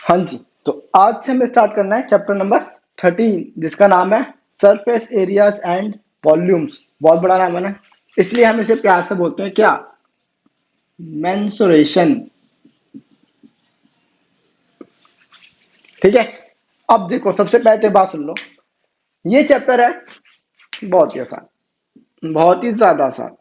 हाँ जी। तो आज से हमें स्टार्ट करना है चैप्टर नंबर 13 जिसका नाम है सरफेस एरियाज एंड वॉल्यूम्स। बहुत बड़ा नाम है ना, इसलिए हम इसे प्यार से बोलते हैं क्या, मेंसुरेशन। ठीक है। अब देखो, सबसे पहले तो बात सुन लो, ये चैप्टर है बहुत ही आसान, बहुत ही ज्यादा आसान।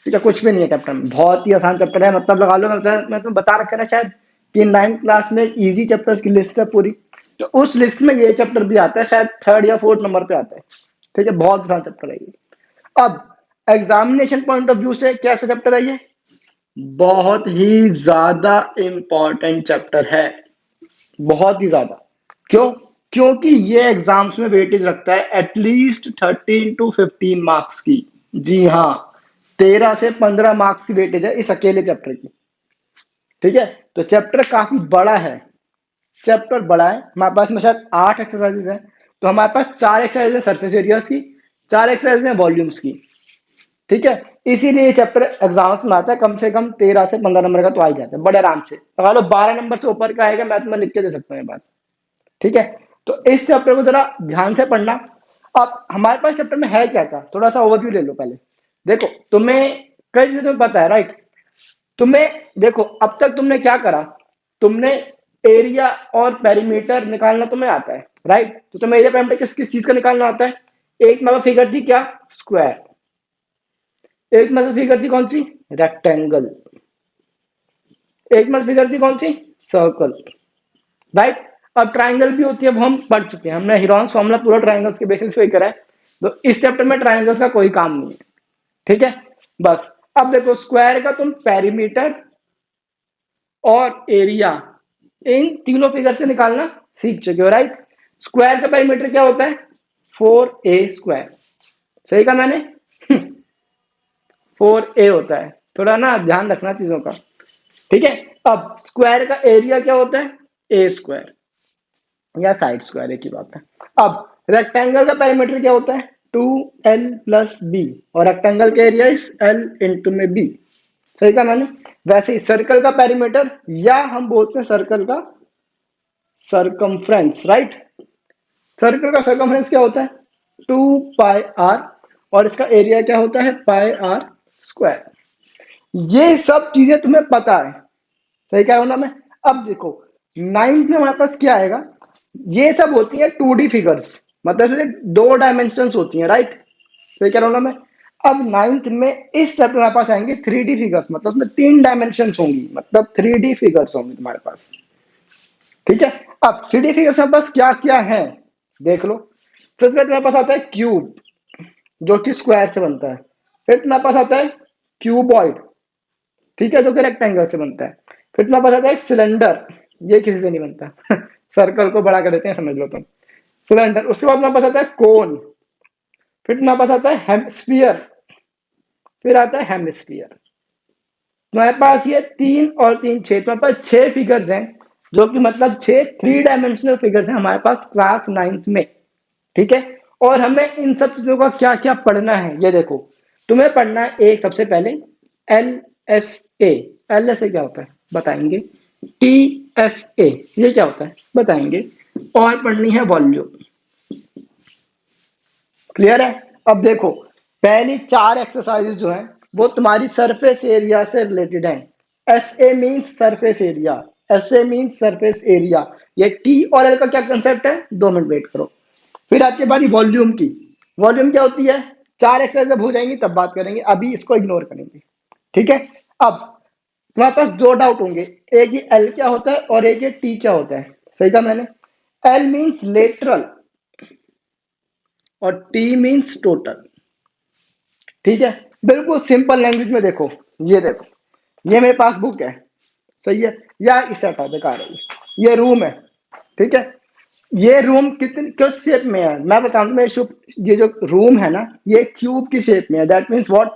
ठीक है, कुछ भी नहीं है चैप्टर में, बहुत ही आसान चैप्टर है। मतलब लगा लो, मैं तुम्हें बता रखा है ना शायद कि 9th क्लास में एक इजी चैप्टर्स की लिस्ट है पूरी, तो उस लिस्ट में ये चैप्टर भी आता है, शायद 3rd या 4th नंबर पे आता है। ठीक है, बहुत आसान चैप्टर है ये। अब एग्जामिनेशन पॉइंट ऑफ व्यू से कैसा चैप्टर है ये, बहुत ही ज्यादा इंपॉर्टेंट चैप्टर है, बहुत ही ज्यादा। क्यों? क्योंकि ये एग्जाम्स में वेटेज रखता है एटलीस्ट 13 to 15 मार्क्स की। जी हाँ, 13 से 15 मार्क्स की वेटेज है इस अकेले चैप्टर की। ठीक है, तो चैप्टर काफी बड़ा है। चैप्टर बड़ा है, हमारे पास में शायद 8 एक्सरसाइजेज हैं, तो हमारे पास 4 एक्सरसाइज है सरफेस एरियाज की, 4 एक्सरसाइज है वॉल्यूम्स की। ठीक है, इसीलिए ये चैप्टर एग्जाम्स में आता है, कम से कम 13 से 15 नंबर का तो आ ही जाता है बड़े आराम से। लगा लो 12 नंबर से ऊपर का आएगा, मैं तुम्हें लिख के दे सकता हूँ ये बात। ठीक है, तो इस चैप्टर को जरा ध्यान से पढ़ना। अब हमारे पास चैप्टर में है क्या क्या, थोड़ा सा ओवरव्यू ले लो पहले। देखो, तुम्हें कई चीजें तुम्हें पता है, राइट। तुम्हें देखो, अब तक तुमने क्या करा, तुमने एरिया और पेरीमीटर निकालना तुम्हें आता है, राइट। तो तुम्हें एरिया पेरीमीटर किस किस चीज का निकालना आता है। एक मतलब फिगर थी क्या, स्क्वायर। एक मतलब फिगर थी कौन सी, रेक्टेंगल। एक मतलब फिगर थी कौन सी, सर्कल, राइट। अब ट्राइंगल भी होती है, वो हम पढ़ चुके हैं, हमने हिरॉन्स फॉर्मूला पूरा ट्राइंगल्स के बेसिस पे ही करा है। तो इस चैप्टर में ट्राइंगल्स का कोई काम नहीं है। ठीक है, बस। अब देखो, स्क्वायर का तुम पेरीमीटर और एरिया, इन तीनों फिगर से निकालना सीख चुके हो, राइट। स्क्वायर का पेरीमीटर क्या होता है, 4a²। सही कहा मैंने, 4a होता है। थोड़ा ना ध्यान रखना चीजों का। ठीक है, अब स्क्वायर का एरिया क्या होता है, a² या साइड स्क्वायर, एक ही बात है। अब रेक्टेंगल का पेरीमीटर क्या होता है, 2l+b, और रेक्टेंगल का एरिया इस l इंटू में b। सही कहा मैंने। वैसे ही सर्कल का पेरीमीटर, या हम बोलते हैं सर्कल का सरकमफ्रेंस, राइट। सर्कल का सरकमफ्रेंस क्या होता है, 2πr, और इसका एरिया क्या होता है, πr²। ये सब चीजें तुम्हें पता है, सही कह रहा हूं ना मैं। अब देखो, 9th में हमारे पास क्या आएगा, ये सब होती है 2D फिगर्स, मतलब इसमें 2 डायमेंशन होती हैं, राइट। सही कह रहा हूं ना मैं। अब 9th में इस चैप्टर हमारे पास आएंगे 3D फिगर्स, मतलब उसमें 3 डायमेंशन होंगी, मतलब 3D फिगर्स होंगी तुम्हारे पास। ठीक है, अब 3D फिगर्स हमारे पास क्या क्या है, देख लो। सबसे पहले तुम्हारे पास आता है क्यूब, जो कि स्क्वायर से बनता है। फिर तुम्हारे पास आता है क्यूबॉइड, ठीक है, जो कि रेक्टेंगल से बनता है। फिर तुम्हारे पास आता है सिलेंडर, ये किसी से नहीं बनता सर्कल को बड़ा कर देते हैं, समझ लो तुम, सिलेंडर। उसके बाद तुम्हारे पास आता है कोन। फिर तुम्हारे पास आता है स्फीयर। फिर आता है हेमिस्फीयर। तुम्हारे पास ये 3 और 3 6, तुम्हारे पास 6 फिगर्स हैं, जो कि मतलब 6 3 डायमेंशनल फिगर्स हैं हमारे पास क्लास 9th में। ठीक है, और हमें इन सब चीजों का क्या क्या पढ़ना है, ये देखो। तुम्हें पढ़ना है एक, सबसे पहले LSA। LSA क्या होता है बताएंगे, TSA ये क्या होता है बताएंगे, और पढ़नी है वॉल्यूम। क्लियर है। अब देखो, पहली 4 एक्सरसाइज जो है वो तुम्हारी सरफेस एरिया से रिलेटेड है। SA means surface area, SA means surface area. ये T और L का क्या कंसेप्ट है, 2 मिनट वेट करो। फिर आती है बारी वॉल्यूम की। वॉल्यूम क्या होती है, 4 एक्सरसाइज जब हो जाएंगी तब बात करेंगे, अभी इसको इग्नोर करेंगे। ठीक है। अब तुम्हारे पास 2 डाउट होंगे, एक ही एल क्या होता है और एक ये टी क्या होता है। सही कहा मैंने। एल मीन्स लेटरल और टी मीन्स टोटल। ठीक है, बिल्कुल सिंपल लैंग्वेज में देखो, ये देखो, ये मेरे पास बुक है, सही है, या इस हटा बेकार है, ये रूम है। ठीक है, ये रूम कितने किस शेप में है मैं बताऊं, ये जो रूम है ना, ये क्यूब की शेप में है। दैट मीन्स व्हाट,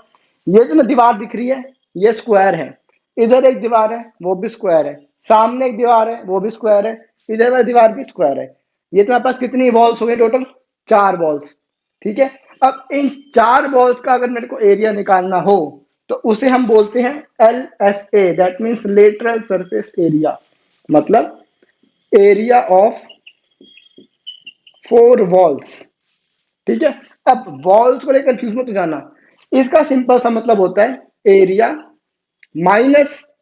ये जो ना दीवार दिख रही है, ये स्क्वायर है। इधर एक दीवार है, वो भी स्क्वायर है। सामने एक दीवार है, वो भी स्क्वायर है। इधर वाली दीवार भी स्क्वायर है। ये तुम्हारे पास कितनी वॉल्स हो गई टोटल, 4 वॉल्स। ठीक है, अब इन 4 वॉल्स का अगर मेरे को एरिया निकालना हो, तो उसे हम बोलते हैं LSA, that means lateral surface area. मतलब एरिया ऑफ 4 वॉल्स। ठीक है, अब वॉल्स को लेकर कंफ्यूज मत हो जाना, इसका सिंपल सा मतलब होता है area minus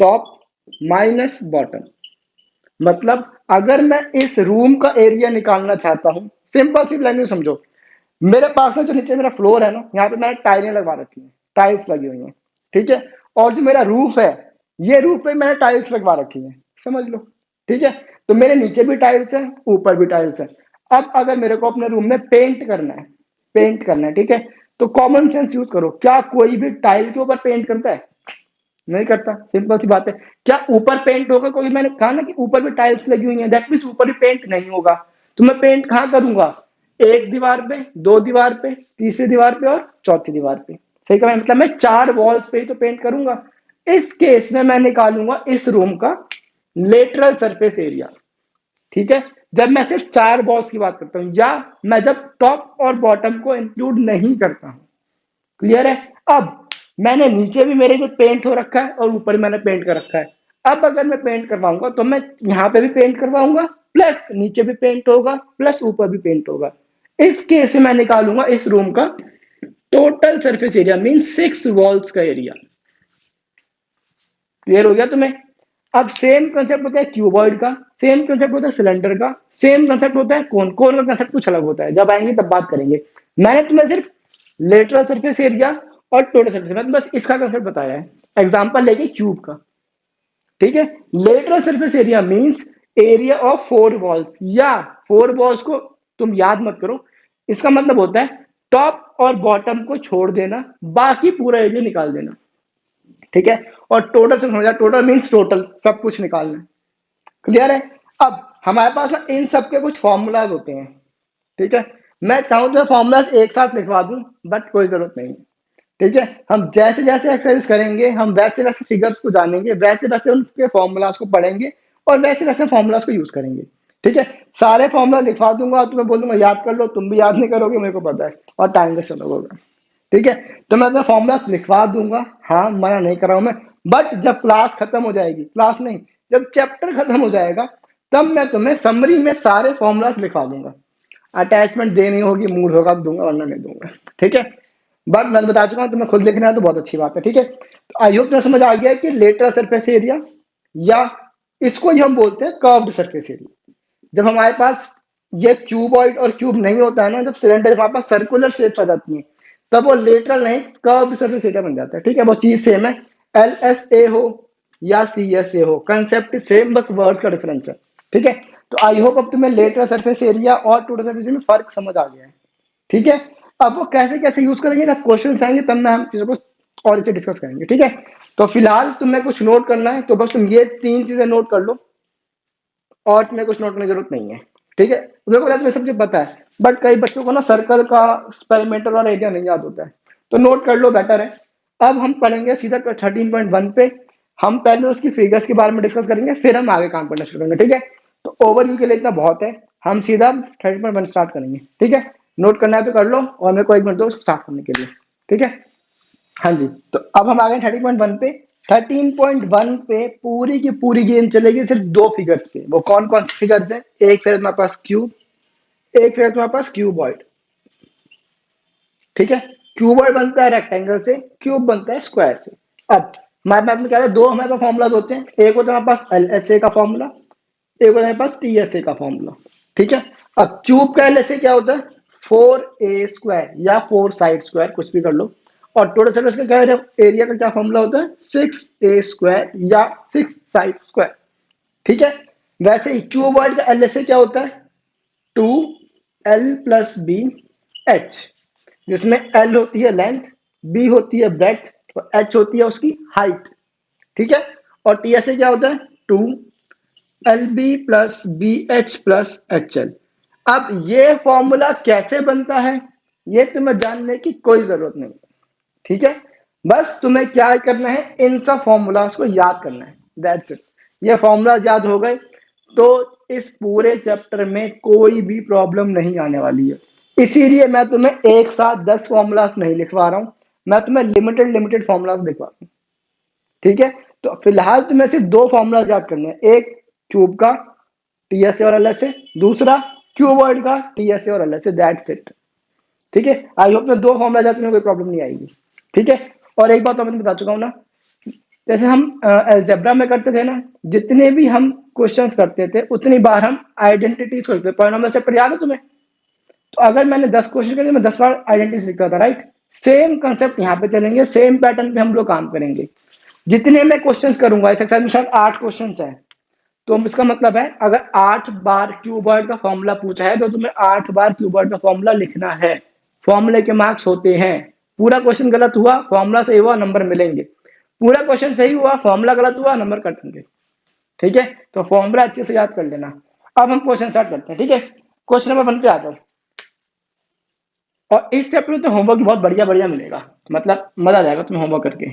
top minus bottom. मतलब अगर मैं इस रूम का एरिया निकालना चाहता हूं, सिंपल सी लैंग्वेज समझो, मेरे पास में जो नीचे मेरा फ्लोर है ना, यहाँ पे मैंने टाइलें लगवा रखी हैं, टाइल्स लगी हुई हैं। ठीक है, और जो मेरा रूफ है, ये रूफ पे मैंने टाइल्स लगवा रखी हैं, समझ लो। ठीक है, तो मेरे नीचे भी टाइल्स है, ऊपर भी टाइल्स है। अब अगर मेरे को अपने रूम में पेंट करना है, पेंट करना है, ठीक है, तो कॉमन सेंस यूज करो। क्या कोई भी टाइल के ऊपर पेंट करता है? नहीं करता, सिंपल सी बात है। क्या ऊपर पेंट होगा? क्योंकि मैंने कहा ना कि ऊपर भी टाइल्स लगी हुई हैं, दैट मीन्स ऊपर भी पेंट नहीं होगा। तो मैं पेंट कहाँ करूंगा? एक दीवार पे, दो दीवार पे, तीसरी दीवार पे और चौथी दीवार पे। सही कहा, मतलब मैं 4 वॉल्स पे ही तो पेंट करूंगा। इस केस में मैं निकालूंगा इस रूम का लेटरल सरफेस एरिया। ठीक है, जब मैं सिर्फ 4 वॉल्स की बात करता हूं, या मैं जब टॉप और बॉटम को इंक्लूड नहीं करता हूं। क्लियर है? अब मैंने नीचे भी मेरे जो पेंट हो रखा है और ऊपर मैंने पेंट कर रखा है। अब अगर मैं पेंट करवाऊंगा तो मैं यहाँ पे भी पेंट करवाऊंगा, प्लस नीचे भी पेंट होगा, प्लस ऊपर भी पेंट होगा। इस केस में मैं निकालूंगा इस रूम का total surface area, mean 6 walls का एरिया। क्लियर हो गया तुम्हें? अब सेम कंसेप्ट होता है क्यूबॉइड का, सेम कंसेप्ट होता है सिलेंडर का, सेम कंसेप्ट होता है कोन। कोन का कंसेप्ट कुछ अलग होता है, जब आएंगे तब बात करेंगे। मैंने तुम्हें सिर्फ लेटरल सरफेस एरिया और टोटल सरफेस, मैं बस इसका कंसेप्ट बताया है, एग्जांपल लेके क्यूब का। ठीक है, lateral surface area means area of 4 walls, या 4 वॉल्स को तुम याद मत करो, इसका मतलब होता है टॉप और बॉटम को छोड़ देना, बाकी पूरा एरिया निकाल देना। ठीक है, और टोटल समझ जाए, टोटल मींस टोटल सब कुछ निकालना। क्लियर है? अब हमारे पास ना इन सब के कुछ फॉर्मूलाज होते हैं। ठीक है, मैं चाहूं तो फॉर्मूलाज एक साथ लिखवा दूं, बट कोई जरूरत नहीं। ठीक है, हम जैसे जैसे एक्सरसाइज करेंगे, हम वैसे वैसे फिगर्स को जानेंगे, वैसे वैसे उनके फॉर्मूलाज को पढ़ेंगे, और वैसे वैसे फॉर्मूलाज को यूज करेंगे। ठीक है, सारे फॉर्मूला लिखवा दूंगा, तुम्हें बोल दूंगा याद कर लो, तुम भी याद नहीं करोगे, मेरे को पता है, और टाइम वेस्ट होगा। ठीक है, तो मैं तुम्हें फॉर्मूलाज लिखवा दूंगा, हाँ मना नहीं कर रहा हूं मैं। बट जब क्लास खत्म हो जाएगी, क्लास नहीं, जब चैप्टर खत्म हो जाएगा, तब मैं तुम्हें समरी में सारे फॉर्मूलाज लिखवा दूंगा। अटैचमेंट देनी होगी, मूड होगा तो दूंगा, वरना नहीं दूंगा। ठीक है, बट मैं बता चुका हूं, तुम्हें खुद लिखना है तो बहुत अच्छी बात है। ठीक है, तो आई होप तुम्हें समझ आ गया कि लेटरल सरफेस एरिया, या इसको ही हम बोलते हैं कर्व्ड सरफेस एरिया। जब हमारे पास ये क्यूबॉइड और क्यूब नहीं होता है ना, जब सिलेंडर हमारे पास सर्कुलर शेप आ जाती है, तब वो लेटरल नहीं कर्व्ड सरफेस एरिया बन जाता है। ठीक है, वो चीज सेम है, एल एस ए हो या सी एस ए हो, कंसेप्ट सेम, बस वर्ड्स का डिफरेंस है। ठीक है, तो आई होप अब तुम्हें लेटरल सरफेस एरिया और टोटल सरफेस एरिया में फर्क समझ आ गया है। ठीक है, अब वो कैसे कैसे यूज करेंगे, जब क्वेश्चन आएंगे तब मैं हम चीजों को और अच्छे डिस्कस करेंगे। ठीक है, तो फिलहाल तुम्हें कुछ नोट करना है तो बस तुम ये 3 चीजें नोट कर लो, और तुम्हें कुछ नोट करने की जरूरत नहीं है। ठीक है, मेरे को तुम्हें सब चीज पता है, बट कई बच्चों को ना सर्कल का एक्सपेरिमेंटल और एरिया नहीं याद होता है, तो नोट कर लो, बेटर है। अब हम पढ़ेंगे सीधा 13.1 पे, हम पहले उसकी फिगर्स के बारे में डिस्कस करेंगे, फिर हम आगे काम करना शुरू करेंगे। ठीक है, तो ओवरव्यू के लिए इतना बहुत है, हम सीधा 13.1 स्टार्ट करेंगे। ठीक है, नोट करना है तो कर लो, और मेरे को 1 मिनट दो उसको स्टार्ट करने के लिए। ठीक है, हाँ जी, तो अब हम आ गए 13.1 पे। 13.1 पे पूरी की पूरी गेम चलेगी सिर्फ 2 फिगर्स पे। वो कौन कौन से फिगर्स हैं? एक फिगर तुम्हारे पास क्यूब, एक फिगर तुम्हारे पास क्यूबॉइड। ठीक है, क्यूबॉइड बनता है रेक्टेंगल से, क्यूब बनता है स्क्वायर से। अब हमारे पास में क्या है, 2 हमारे पास फॉर्मूलाज होते हैं, एक होता है हमारे पास एल एस ए का फॉर्मूला, एक होता है हमारे पास टी एस ए का फॉर्मूला। ठीक है, अब क्यूब का एल एस ए क्या होता है? 4a² या 4 साइड स्क्वायर, कुछ भी कर लो। और टोटल सर्फेस का क्या एरिया का क्या फॉर्मूला होता है? 6a² या 6 साइड स्क्वायर। ठीक है, वैसे ही क्यूबॉइड का एल एस ए क्या होता है? 2l+b(h), जिसमें l होती है लेंथ, b होती है ब्रेड्थ और h होती है उसकी हाइट। ठीक है, और टी एस ए क्या होता है? 2lb+bh+hl। अब ये फॉर्मूला कैसे बनता है, ये तुम्हें जानने की कोई जरूरत नहीं। ठीक है, बस तुम्हें क्या करना है, इन सब फॉर्मूलाज को याद करना है, दैट्स इट। ये फॉर्मूला याद हो गए तो इस पूरे चैप्टर में कोई भी प्रॉब्लम नहीं आने वाली है। इसीलिए मैं तुम्हें एक साथ 10 फॉर्मूलाज नहीं लिखवा रहा हूं, मैं तुम्हें लिमिटेड लिमिटेड फॉर्मूलाज लिखवा रहा हूं। ठीक है, तो फिलहाल तुम्हें सिर्फ दो फॉर्मूला याद करने हैं, एक क्यूब का टीएसए और एलएसए, दूसरा क्यूबॉइड का टीएसए और एलएसए, दैट्स इट। ठीक है, आई होप में दो फॉर्मूला याद करने कोई प्रॉब्लम नहीं आएगी। ठीक है, और एक बात तो मैं बता चुका हूँ ना, जैसे हम अलजेब्रा में करते थे ना, जितने भी हम क्वेश्चंस करते थे उतनी बार हम आइडेंटिटीज करते थे। पॉलिनोमियल चैप्टर याद है तुम्हें? तो अगर मैंने 10 क्वेश्चन करे, मैं 10 बार आइडेंटिटी लिखता था, राइट? सेम कंसेप्ट यहाँ पे चलेंगे, सेम पैटर्न पे हम लोग काम करेंगे। जितने मैं क्वेश्चंस करूंगा, इस एक्सरसाइज में शायद 8 क्वेश्चन है, तो इसका मतलब है अगर 8 बार क्यूबॉइड का फॉर्मूला पूछा है तो तुम्हें 8 बार क्यूबॉइड का फॉर्मूला लिखना है। फॉर्मूले के मार्क्स होते हैं। पूरा क्वेश्चन गलत हुआ, फॉर्मूला सही हुआ, नंबर मिलेंगे। पूरा क्वेश्चन सही हुआ, फॉर्मूला गलत हुआ, नंबर कटेंगे। ठीक है, तो फॉर्मूला अच्छे से याद कर लेना। अब हम क्वेश्चन स्टार्ट करते हैं। ठीक है, क्वेश्चन नंबर 1 पे आता हूं। और इस चैप्टर में तो होमवर्क बहुत बढ़िया बढ़िया मिलेगा, मतलब मजा आ जाएगा तुम्हें होमवर्क करके।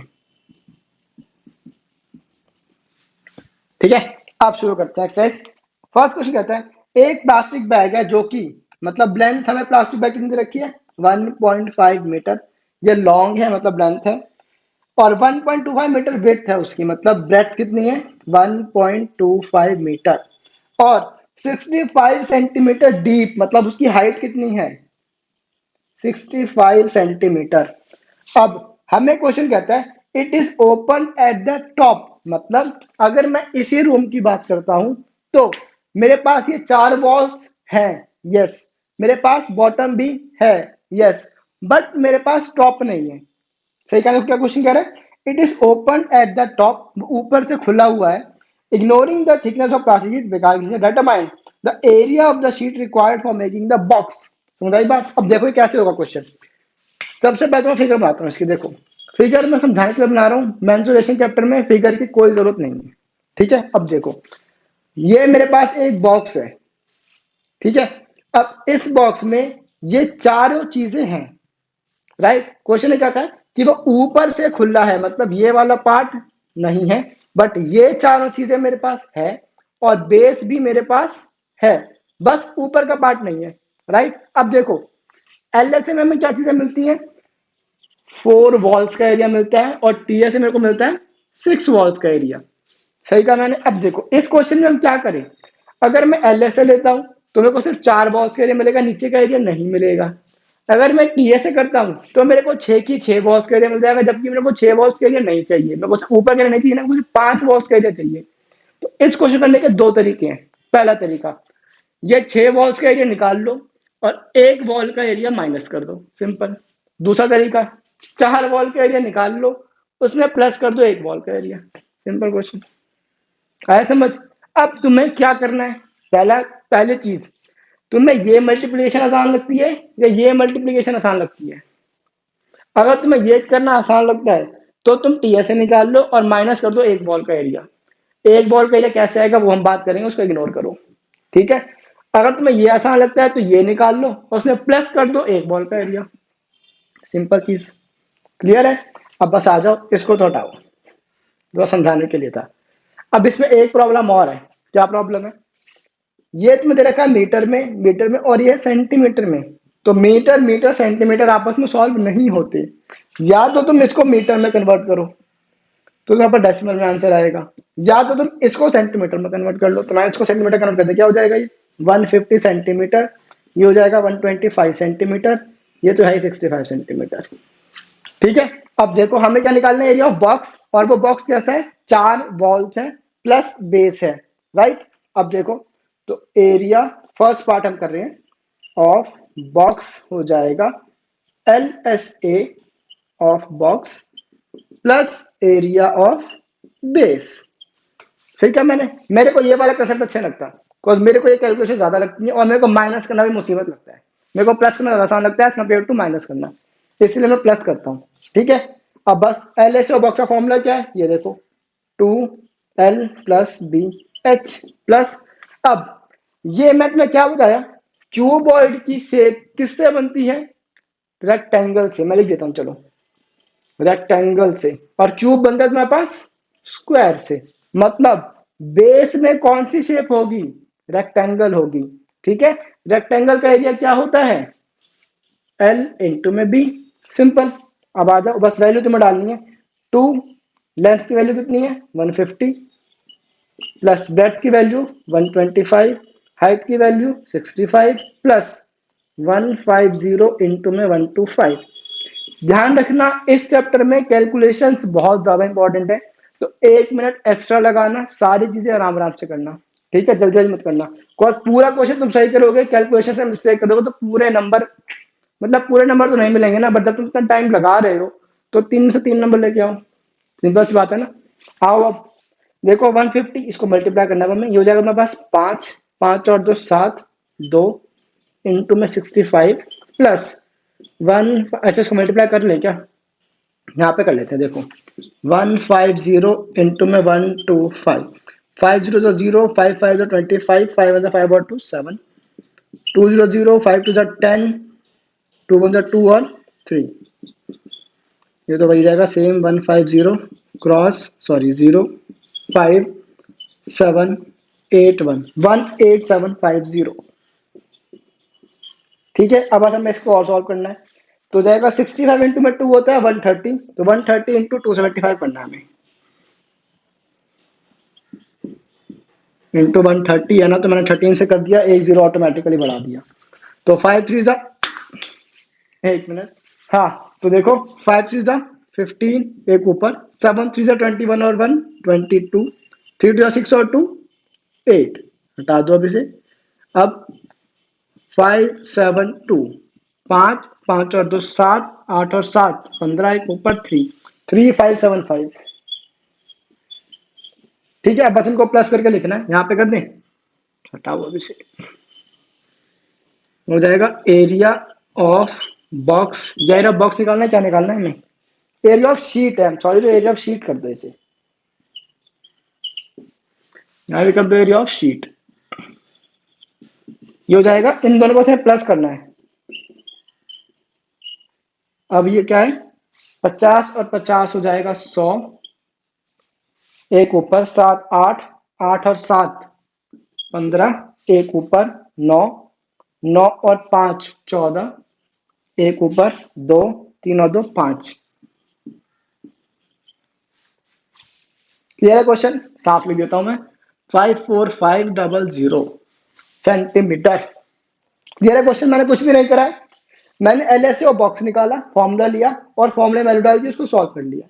ठीक है, आप शुरू करते हैं एक्सरसाइज। फर्स्ट क्वेश्चन कहता है एक प्लास्टिक बैग है जो कि, मतलब लेंथ हमें प्लास्टिक बैग कितनी दे रखी है, 1.5 मीटर। ये लॉन्ग है मतलब लेंथ है, और 1.25 मीटर विड्थ है उसकी, मतलब ब्रेथ कितनी है, 1.25 मीटर। और 65 सेंटीमीटर डीप, मतलब उसकी हाइट कितनी है, 65 सेंटीमीटर। अब हमें क्वेश्चन कहता है it is open at the top, मतलब अगर मैं इसी रूम की बात करता हूं तो मेरे पास ये 4 वॉल्स हैं, यस। मेरे पास बॉटम भी है, यस, बट मेरे पास टॉप नहीं है। सही कहा? क्या क्वेश्चन कह रहा है, it is open at the top, ऊपर से खुला हुआ है। Ignoring the thickness of plastic sheet, बेकार की चीज़ है। Determine the area of the sheet required for making the box. समझ आई बात? अब देखो ये कैसे होगा क्वेश्चन। सबसे पहले तो मैं फिगर बनाता हूँ इसकी। देखो, फिगर में समझाने के लिए बना रहा हूँ, मेंसुरेशन चैप्टर में फिगर की कोई जरूरत नहीं है। ठीक है, अब देखो, ये मेरे पास एक बॉक्स है। ठीक है, अब इस बॉक्स में ये चारों चीजें हैं, राइट? क्वेश्चन ने क्या कहा कि वो ऊपर से खुला है, मतलब ये वाला पार्ट नहीं है, बट ये चारों चीजें मेरे पास है, और बेस भी मेरे पास है, बस ऊपर का पार्ट नहीं है, राइट? अब देखो, एलएसएम में क्या चीजें मिलती हैं, 4 वॉल्स का एरिया मिलता है, और टीएसए मेरे को मिलता है 6 वॉल्स का एरिया। सही कहा मैंने? अब देखो इस क्वेश्चन में हम क्या करें, अगर मैं एलएसए लेता हूं तो मेरे को सिर्फ 4 वॉल्स का एरिया मिलेगा, नीचे का एरिया नहीं मिलेगा। अगर मैं टीएसए करता हूं तो मेरे को 6 की 6 वॉल्स का एरिया मिल जाएगा, जबकि मेरे को 6 वॉल्स का एरिया नहीं चाहिए, मेरे को ऊपर का एरिया नहीं चाहिए ना, मुझे 5 वॉल्स का एरिया चाहिए। तो इस क्वेश्चन करने के दो तरीके हैं। पहला तरीका, ये 6 वॉल्स का एरिया निकाल लो और एक वॉल का एरिया माइनस कर दो, सिंपल। दूसरा तरीका, 4 वॉल का एरिया निकाल लो, उसमें प्लस कर दो एक वॉल का एरिया। सिंपल क्वेश्चन, आया समझ? अब तुम्हें क्या करना है, पहली चीज, तुम्हें ये मल्टीप्लिकेशन आसान लगती है या ये मल्टीप्लिकेशन आसान लगती है? अगर तुम्हें ये करना आसान लगता है तो तुम टीएसए निकाल लो और माइनस कर दो एक बॉल का एरिया। एक बॉल का एरिया कैसे आएगा वो हम बात करेंगे, उसको इग्नोर करो। ठीक है, अगर तुम्हें ये आसान लगता है तो ये निकाल लो और उसमें प्लस कर दो एक बॉल का एरिया। सिंपल चीज, क्लियर है? अब बस आ जाओ, इसको तो हटाओ, जो समझाने के लिए था। अब इसमें एक प्रॉब्लम और है। क्या प्रॉब्लम है, ये तुम्हें दे रखा है मीटर में और ये सेंटीमीटर में। तो मीटर मीटर सेंटीमीटर आपस में सॉल्व नहीं होते, या तो तुम इसको मीटर में कन्वर्ट करो तो यहाँ पर डेसिमल में आंसर आएगा, या तो तुम इसको सेंटीमीटर में कन्वर्ट कर लो। तो मैं इसको सेंटीमीटर कन्वर्ट कर दे, क्या हो जाएगा, ये 150 सेंटीमीटर, ये हो जाएगा 125 सेंटीमीटर, ये तो है 65 सेंटीमीटर। ठीक है, अब देखो हमें क्या निकालना है, एरिया ऑफ बॉक्स, और वो बॉक्स कैसा है, 4 वॉल्स है प्लस बेस है, राइट? अब देखो, तो एरिया फर्स्ट पार्ट हम कर रहे हैं ऑफ बॉक्स हो जाएगा L S A of box plus area of base. सही कहा मैंने? मेरे को ये वाला कंसेप्ट अच्छा लगता है, बिकॉज मेरे को ये कैलकुलेशन ज्यादा लगती है और मेरे को माइनस करना भी मुसीबत लगता है। मेरे को प्लस करना ज्यादा आसान लगता है कंपेयर टू माइनस करना, इसलिए मैं प्लस करता हूँ। ठीक है, अब बस एल एस बॉक्स का फॉर्मूला क्या है, ये देखो, 2L plus B H plus. अब ये मैं तुम्हें क्या बताया, क्यूबॉइड की शेप किससे बनती है, रेक्टेंगल से। मैं लिख देता हूँ, चलो, रेक्टेंगल से, और क्यूब बनता है तुम्हारे पास स्क्वायर से। मतलब बेस में कौन सी शेप होगी, रेक्टेंगल होगी। ठीक है, रेक्टेंगल का एरिया क्या होता है, L इंटू में बी, सिंपल। अब आ जाओ, बस वैल्यू तुम्हें डालनी है, 2 लेंथ की वैल्यू कितनी है 150 प्लस ब्रेथ की वैल्यू 125, हाइट की वैल्यू 65 प्लस 150 इंटू में 125। ध्यान रखना इस चैप्टर में कैलकुलेशंस बहुत ज्यादा इंपॉर्टेंट है, तो 1 मिनट एक्स्ट्रा लगाना, सारी चीजें आराम आराम से करना, ठीक है, जल्दी जल्दी मत करना। बिकॉज पूरा क्वेश्चन तुम सही करोगे, कैलकुलेशन से मिस्टेक कर दोगे तो पूरे नंबर, मतलब पूरे नंबर तो नहीं मिलेंगे ना, बट जब तुम इतना टाइम लगा रहे हो तो 3 से 3 नंबर लेके आओ, सिंपल सी बात है ना। आओ अब देखो 150, इसको मल्टीप्लाई करना है हमें, ये हो जाएगा मेरे पास 5, 5 और 2 7, 2 इंटू में 65 प्लस 1, अच्छा इसको मल्टीप्लाई कर लें क्या, यहाँ पे कर लेते हैं देखो, 150 इंटू में 125, 5 0 0, 5 5 25, 5 1 5 और 2 7, 2 0 0, 5 2 10, 2 1 2 और 3, ये तो वही जाएगा सेम 150 क्रॉस सॉरी 0 5 7 8 1 18750। ठीक है, अब हमें इसको और सॉल्व करना है, तो जाएगा 65 इंटू में 2 होता है 130, तो 130 इंटू 275 करना है हमें, इंटू 130 है ना, तो मैंने 13 से कर दिया, एक जीरो ऑटोमेटिकली बढ़ा दिया, तो 5 3 जा, 1 मिनट, हाँ तो देखो 5 3 जा 15, एक ऊपर, 7 3 जा 21 और 1 22, 3 2 6 और 2 8, हटा दो अभी से। अब 5 7 2, 5 5 और 2 7, 8 और 7 15, एक ऊपर 3, 3575। ठीक है, अब बस इनको प्लस करके लिखना है, यहाँ पे कर दें, हटाओ अभी से, हो जाएगा area of box, area of box निकालना है, क्या निकालना है हमें, एरिया ऑफ शीट है, सॉरी, तो एरिया ऑफ शीट कर दो इसे, यहाँ भी कर दो एरिया ऑफ शीट, ये हो जाएगा, इन दोनों को से प्लस करना है। अब ये क्या है, 50 और 50 हो जाएगा 100, एक ऊपर 7 8, 8 और 7 15, एक ऊपर 9, 9 और 5 14, एक ऊपर 2, 3 और 2 5। क्लियर है क्वेश्चन, साफ लिख देता हूं मैं, 54500 सेंटीमीटर। क्लियर है क्वेश्चन, मैंने कुछ भी नहीं करा है, मैंने एलएसए और बॉक्स निकाला, फॉर्मूला लिया और फॉर्मूले में वैल्यू डाल दी, उसको सॉल्व कर लिया।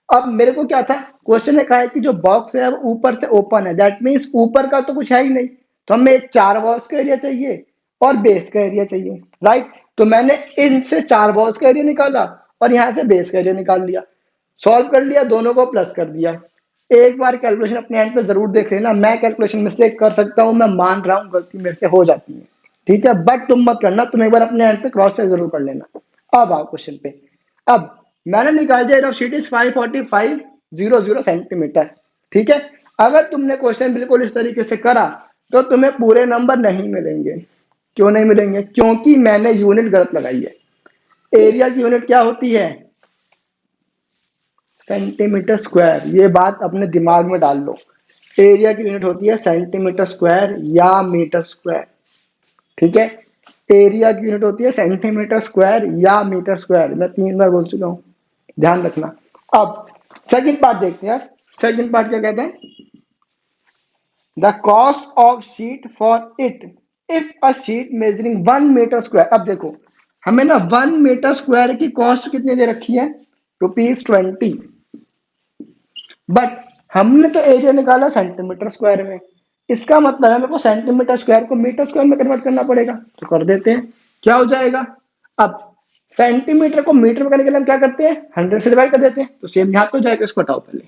अब मेरे को क्या था, क्वेश्चन ने कहा है कि जो बॉक्स है वो ऊपर से ओपन है, दैट मीन्स ऊपर का तो कुछ है ही नहीं, तो हमें एक 4 वॉल्स का एरिया चाहिए और बेस का एरिया चाहिए, राइट। तो मैंने इनसे 4 वॉल्स का एरिया निकाला और यहाँ से बेस का एरिया निकाल लिया, सॉल्व कर लिया, दोनों को प्लस कर दिया। एक बार कैलकुलेशन अपने एंड पे जरूर देख लेना, मैं कैलकुलेशन मिस्टेक कर सकता हूँ, मैं मान रहा हूँ गलती मेरे से हो जाती है, ठीक है, बट तुम मत करना, तुम एक बार अपने एंड पे क्रॉस चेक जरूर कर लेना। अब आओ क्वेश्चन पे, अब मैंने निकाल दिया ऑफ शीट इज 54500 सेंटीमीटर, ठीक है। अगर तुमने क्वेश्चन बिल्कुल इस तरीके से करा तो तुम्हें पूरे नंबर नहीं मिलेंगे, क्यों नहीं मिलेंगे, क्योंकि मैंने यूनिट गलत लगाई है। एरिया की यूनिट क्या होती है, सेंटीमीटर स्क्वायर, ये बात अपने दिमाग में डाल लो, एरिया की यूनिट होती है सेंटीमीटर स्क्वायर या मीटर स्क्वायर, ठीक है, एरिया की यूनिट होती है सेंटीमीटर स्क्वायर या मीटर स्क्वायर, मैं 3 बार बोल चुका हूं, ध्यान रखना। अब सेकंड पार्ट देखते हैं, सेकंड पार्ट क्या कहते हैं, the cost of sheet for it if a sheet measuring 1 metre square. अब देखो हमें ना 1 मीटर स्क्वायर की कॉस्ट कितनी दे रखी है, ₹20, बट हमने तो एरिया निकाला सेंटीमीटर स्क्वायर में, इसका मतलब है मेरे को सेंटीमीटर स्क्वायर को मीटर स्क्वायर में कन्वर्ट करना पड़ेगा, तो कर देते हैं, क्या हो जाएगा। अब सेंटीमीटर को मीटर में करने के लिए हम क्या करते हैं, 100 से डिवाइड कर देते हैं, तो सेम यहाँ पे हो जाएगा, इसको हटाओ पहले,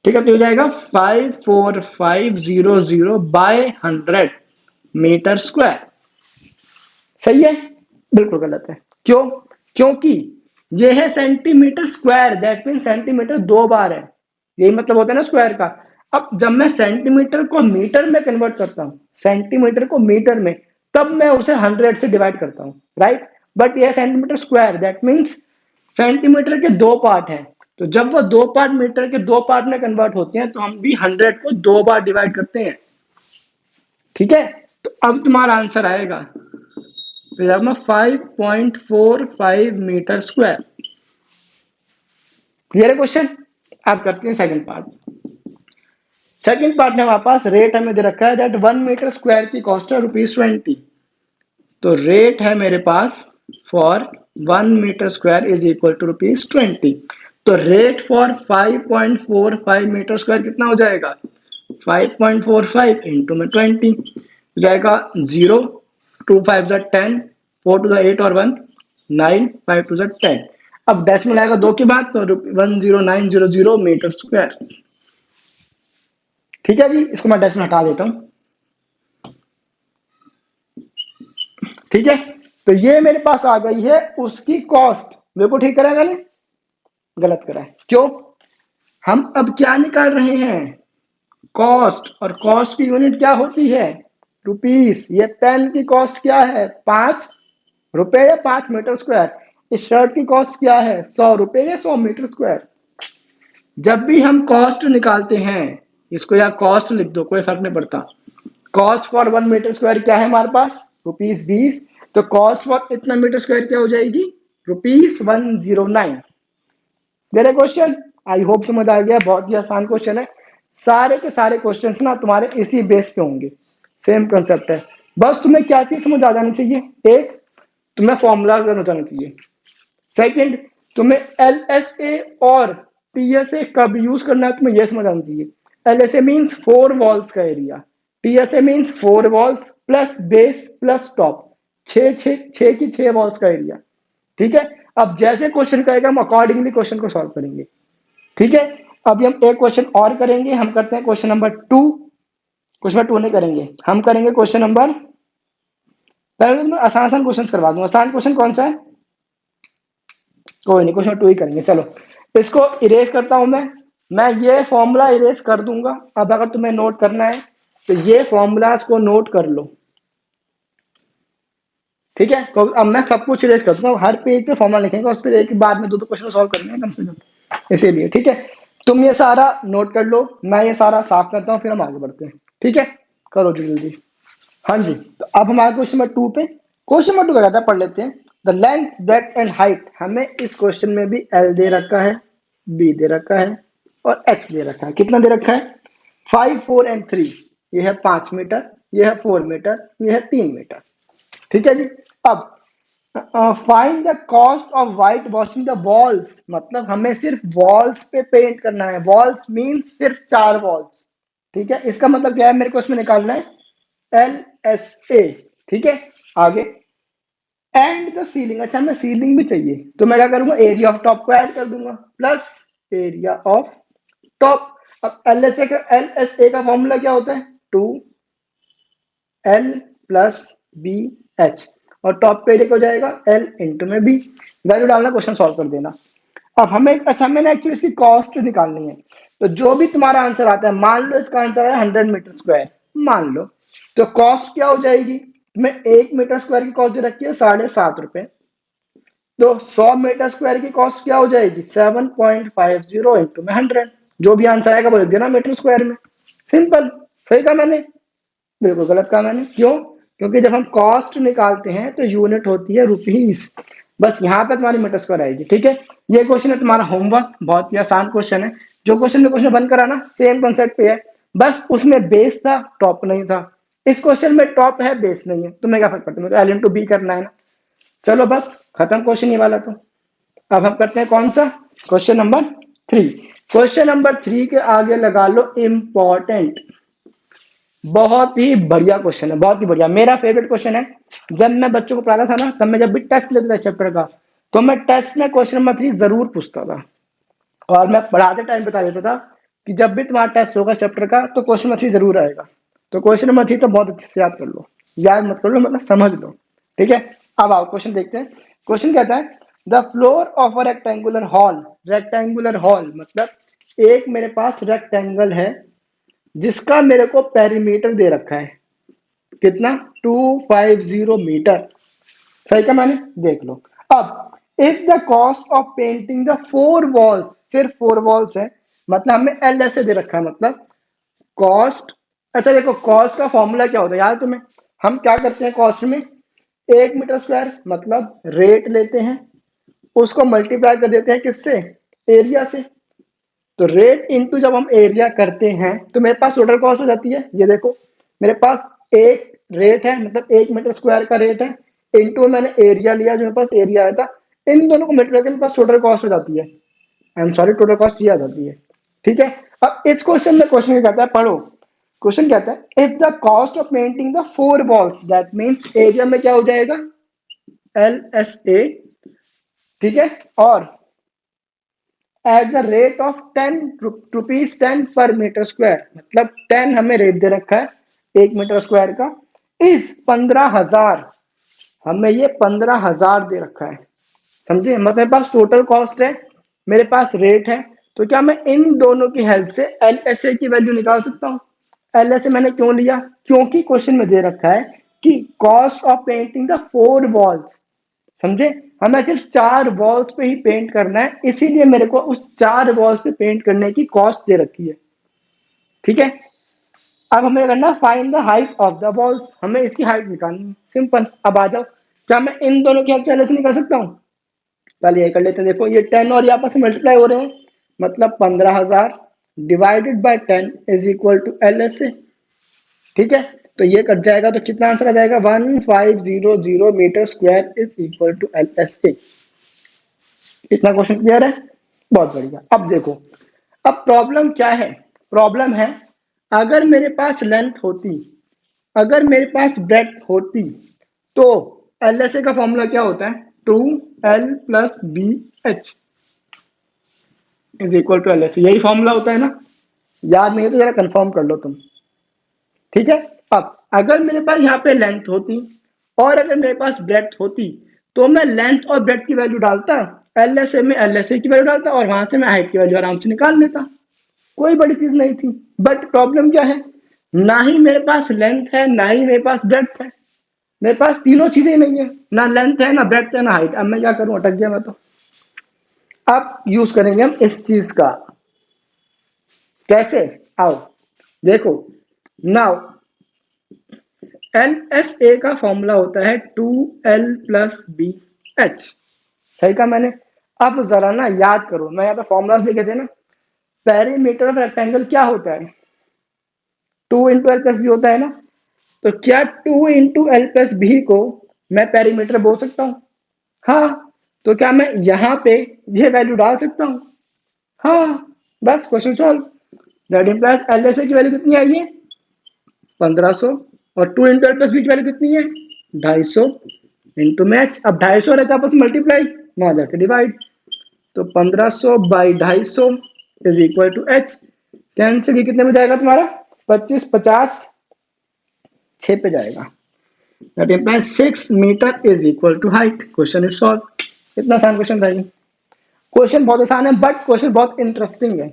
ठीक है, तो हो जाएगा 54500/100 मीटर स्क्वायर, सही है, बिल्कुल गलत है, क्यों, क्योंकि ये है centimetre square, that mean centimetre 2 बार है, यही मतलब होता है ना स्क्वायर का। अब जब मैं सेंटीमीटर को मीटर में कन्वर्ट करता हूं, सेंटीमीटर को मीटर में, तब मैं उसे 100 से डिवाइड करता हूं, राइट, बट ये centimetre square, that means centimetre के 2 पार्ट हैं, तो जब वो 2 पार्ट मीटर के 2 पार्ट में कन्वर्ट होते हैं तो हम भी 100 को 2 बार डिवाइड करते हैं, ठीक है। तो अब तुम्हारा आंसर आएगा, तो 5.45 मीटर स्क्वायर, क्लियर है क्वेश्चन। आप करते हैं सेकंड पार्ट। सेकंड पार्ट में हमारे पास रेट हमें दे रखा है दैट 1 मीटर स्क्वायर की कॉस्ट है ₹20। तो रेट है मेरे पास for 1 metre square is equal to ₹20। तो रेट फॉर 5.45 मीटर स्क्वायर कितना हो जाएगा? 5.45 इंटू में 20 हो जाएगा 0, 2 5 10, 4 टू द 8 और 1 9, 5 टू द 10। अब डेसिमल आएगा 2 के बाद तो 10900 मीटर स्क्वायर। ठीक है जी, इसको मैं डेसिमल हटा देता हूं। ठीक है, तो ये मेरे पास आ गई है उसकी कॉस्ट। मेरे को ठीक करा है मैंने? गलत करा है। क्यों? हम अब क्या निकाल रहे हैं? कॉस्ट। और कॉस्ट की यूनिट क्या होती है? रुपीस। ये पेन की कॉस्ट क्या है? ₹5 या 5 मीटर स्क्वायर। इस शर्ट की कॉस्ट क्या है? ₹100 या 100 मीटर स्क्वायर। जब भी हम कॉस्ट निकालते हैं, इसको या कॉस्ट लिख दो, कोई फर्क नहीं पड़ता। कॉस्ट फॉर 1 मीटर स्क्वायर क्या है हमारे पास? ₹20। तो कॉस्ट फॉर इतना मीटर स्क्वायर क्या हो जाएगी? ₹109। मेरे क्वेश्चन आई होप समझ आ गया। बहुत ही आसान क्वेश्चन है। सारे के सारे क्वेश्चंस ना तुम्हारे इसी बेस पे होंगे। सेम कंसेप्ट है। बस तुम्हें क्या चीज समझ आ जानी चाहिए? एक, तुम्हें फॉर्मूला समझ आना चाहिए। सेकंड, तुम्हें LSA और TSA कब यूज करना है तुम्हें यह समझ आना चाहिए। LSA मीन्स 4 वॉल्स का area, TSA means 4 walls plus base plus top, 6 की 6 वॉल्स का एरिया। ठीक है, अब जैसे क्वेश्चन कहेगा हम अकॉर्डिंगली क्वेश्चन को सॉल्व करेंगे। ठीक है, अभी हम एक क्वेश्चन और करेंगे। हम करते हैं क्वेश्चन नंबर 2। क्वेश्चन नंबर 2 नहीं करेंगे, हम करेंगे क्वेश्चन नंबर, पहले मैं आसान आसान क्वेश्चन करवा दूंगा। आसान क्वेश्चन कौन सा है? कोई नहीं, क्वेश्चन 2 ही करेंगे। चलो, इसको इरेज करता हूं मैं ये फॉर्मूला इरेज कर दूंगा। अब अगर तुम्हें नोट करना है तो ये फॉर्मूलाज को नोट कर लो। ठीक है, तो अब मैं सब कुछ इरेज कर दूंगा। हर पेज पे फॉर्मूला लिखेंगे, उस पर एक बाद में 2 क्वेश्चन सॉल्व करने हैं कम से कम, इसीलिए। ठीक है, तुम ये सारा नोट कर लो, मैं ये सारा साफ करता हूँ, फिर हम आगे बढ़ते हैं। ठीक है, करो जी जल्दी। हाँ जी, तो अब हमारे क्वेश्चन नंबर 2 पे। क्वेश्चन नंबर 2 क्या कहता है, पढ़ लेते हैं। The length breadth and height, हमें इस क्वेश्चन में भी L दे रखा है, B दे रखा है और X दे रखा है। कितना दे रखा है? 5, 4 एंड 3। ये है 5 मीटर, ये है 4 मीटर, ये है 3 मीटर। ठीक है जी। अब find the cost of white washing the walls, मतलब हमें सिर्फ वॉल्स पे पेंट करना है। वॉल्स मीन्स सिर्फ 4 वॉल्स। ठीक है, इसका मतलब क्या है, मेरे को इसमें निकालना है LSA। ठीक है, आगे एंड द सीलिंग। अच्छा, मैं सीलिंग भी चाहिए, तो मैं क्या करूंगा? एरिया ऑफ टॉप को ऐड कर दूंगा प्लस एरिया ऑफ टॉप। अब LSA का फॉर्मूला क्या होता है? 2L प्लस BH, और टॉप पे एरिया हो जाएगा L इंटू में B। वैल्यू डालना, क्वेश्चन सॉल्व कर देना। अब हमें, अच्छा, मैंने एक्चुअली इसकी कॉस्ट निकालनी है। तो जो भी तुम्हारा आंसर आता है, मान लो इसका आंसर है 100 मीटर स्क्वायर, मान लो, तो कॉस्ट क्या हो जाएगी? तुम्हें 1 मीटर स्क्वायर की कॉस्ट दे रखी है ₹7.5। तो 100 मीटर स्क्वायर की कॉस्ट क्या हो जाएगी? 7.50 इंटू में 100। जो भी आंसर आएगा वो लिख देना मीटर स्क्वायर में। सिंपल। सही कहा मैंने? बिल्कुल गलत कहा मैंने। क्यों? क्योंकि जब हम कॉस्ट निकालते हैं तो यूनिट होती है रुपीस। बस यहाँ पे तुम्हारी मीटर स्क्वायर आएगी। ठीक है, ये क्वेश्चन है तुम्हारा होमवर्क। बहुत ही आसान क्वेश्चन है। जो क्वेश्चन में क्वेश्चन बन करा ना, सेम कॉन्सेप्ट पे है, बस उसमें बेस था, टॉप नहीं था। इस क्वेश्चन में टॉप है, बेस नहीं है। तुम्हें क्या फर्क पड़ता है? तो L इंटू B करना है ना। चलो बस खत्म क्वेश्चन ये वाला। तो अब हम करते हैं कौन सा? Question number 3। क्वेश्चन नंबर 3 के आगे लगा लो इम्पोर्टेंट। बहुत ही बढ़िया क्वेश्चन है, बहुत ही बढ़िया, मेरा फेवरेट क्वेश्चन है। जब मैं बच्चों को पढ़ाता था ना, तब मैं जब भी टेस्ट लेता था चैप्टर का, तो मैं टेस्ट में क्वेश्चन नंबर 3 जरूर पूछता था। और मैं पढ़ाते टाइम बता देता था कि जब भी तुम्हारा टेस्ट होगा चैप्टर का, तो क्वेश्चन नंबर 3 जरूर आएगा। तो क्वेश्चन नंबर 3 तो बहुत अच्छे से याद कर लो। याद मत कर लो, मतलब समझ लो। ठीक है, अब आओ क्वेश्चन देखते हैं। क्वेश्चन कहता है the floor of a rectangular hall. Rectangular hall मतलब एक मेरे पास रेक्टेंगल है जिसका मेरे को पेरीमीटर दे रखा है। कितना? 250 मीटर। सही का मैंने? देख लो। अब if the cost of painting the 4 walls, सिर्फ 4 वॉल्स है, मतलब हमें LSA दे रखा है, मतलब कॉस्ट। अच्छा देखो, कॉस्ट का फॉर्मूला क्या होता है यार तुम्हें? हम क्या करते हैं कॉस्ट में? 1 मीटर स्क्वायर मतलब रेट लेते हैं, उसको मल्टीप्लाई कर देते हैं किससे? एरिया से। तो रेट इंटू जब हम एरिया करते हैं तो मेरे पास टोटल कॉस्ट हो जाती है। ये देखो मेरे पास एक रेट है, मतलब 1 मीटर स्क्वायर का रेट है, इंटू मैंने एरिया लिया जो मेरे पास एरिया आया था, इन दोनों को मल्टीप्लाई करके मेरे पास टोटल कॉस्ट हो जाती है। I am sorry, total cost ये आ जाती है। ठीक है। अब इस क्वेश्चन में क्वेश्चन क्या कहता है, पढ़ो। क्वेश्चन कहता है if the cost of painting the 4 walls, that means area में क्या हो जाएगा, LSA। ठीक है। और at the rate of 10 rupees 10 पर मीटर स्क्वायर, मतलब 10 हमें रेट दे रखा है 1 मीटर स्क्वायर का, इस 15,000, हमें ये 15,000 दे रखा है। समझे, मतलब मेरे पास टोटल कॉस्ट है, मेरे पास रेट है, तो क्या मैं इन दोनों की हेल्प से LSA की वैल्यू निकाल सकता हूँ। LSA मैंने क्यों लिया, क्योंकि क्वेश्चन में दे रखा है कि cost of painting the 4 walls, समझे, हमें सिर्फ 4 वॉल्स पे ही पेंट करना है, इसीलिए मेरे को उस 4 वॉल्स पे पेंट करने की कॉस्ट दे रखी है। ठीक है। अब हमें करना find the height of the walls, हमें इसकी हाइट निकालनी है, सिंपल। अब आ जाओ, क्या मैं इन दोनों की हेल्प से LSA निकाल सकता हूँ। पहले ये कर लेते हैं। देखो ये 10 और ये आपस में मल्टीप्लाई हो रहे हैं, मतलब 15,000 divided by 10 is equal to LSA। ठीक है। तो ये कट जाएगा तो कितना आंसर आ जाएगा, 1500 metre square is equal to LSA। इतना क्वेश्चन क्लियर है, बहुत बढ़िया। अब देखो, अब प्रॉब्लम क्या है, प्रॉब्लम है अगर मेरे पास लेंथ होती, अगर मेरे पास ब्रेड्थ होती, तो LSA का फॉर्मूला क्या होता है, 2L+BH is equal to LSA, यही फॉर्मूला होता है ना। याद नहीं है तो जरा कंफर्म कर लो तुम। ठीक है। अब अगर मेरे पास यहाँ पे लेंथ होती और अगर मेरे पास ब्रेड्थ होती, तो मैं लेंथ और ब्रेड्थ की वैल्यू डालता, LSA में LSA की वैल्यू डालता और वहां से मैं हाइट की वैल्यू आराम से निकाल लेता, कोई बड़ी चीज नहीं थी। बट प्रॉब्लम क्या है, ना ही मेरे पास लेंथ है ना ही मेरे पास ब्रेड्थ है, मेरे पास तीनों चीजें नहीं है, ना लेंथ है ना ब्रेड्थ है ना हाइट। अब मैं क्या करूं, अटक गया मैं तो। अब यूज करेंगे हम इस चीज का, कैसे, आओ देखो। नाउ LSA का फॉर्मूला होता है 2L+BH, सही कहा मैंने। अब जरा ना याद करो, मैं यहाँ पे फॉर्मूलाज लिखे थे ना, पेरीमीटर ऑफ रेक्टेंगल क्या होता है, 2 × L+B होता है ना। तो क्या 2 × L+B को मैं पेरीमीटर बोल सकता हूँ, हाँ। तो क्या मैं यहाँ पे ये वैल्यू डाल सकता हूँ, हाँ। बस question solve. That implies LSA की वैल्यू कितनी आई है, 1500, और 2 × L+B की वैल्यू कितनी है, 250 इंटू मैच। अब 250 रहता है आपस में मल्टीप्लाई, वहां जाके डिवाइड, तो 1500/250 is equal to H। Cancel, ये कितने में जाएगा तुम्हारा, 25 50 6 पे जाएगा। That implies 6 metre is equal to height. Question is solve. इतना आसान क्वेश्चन था ये। क्वेश्चन बहुत आसान है बट क्वेश्चन बहुत इंटरेस्टिंग है।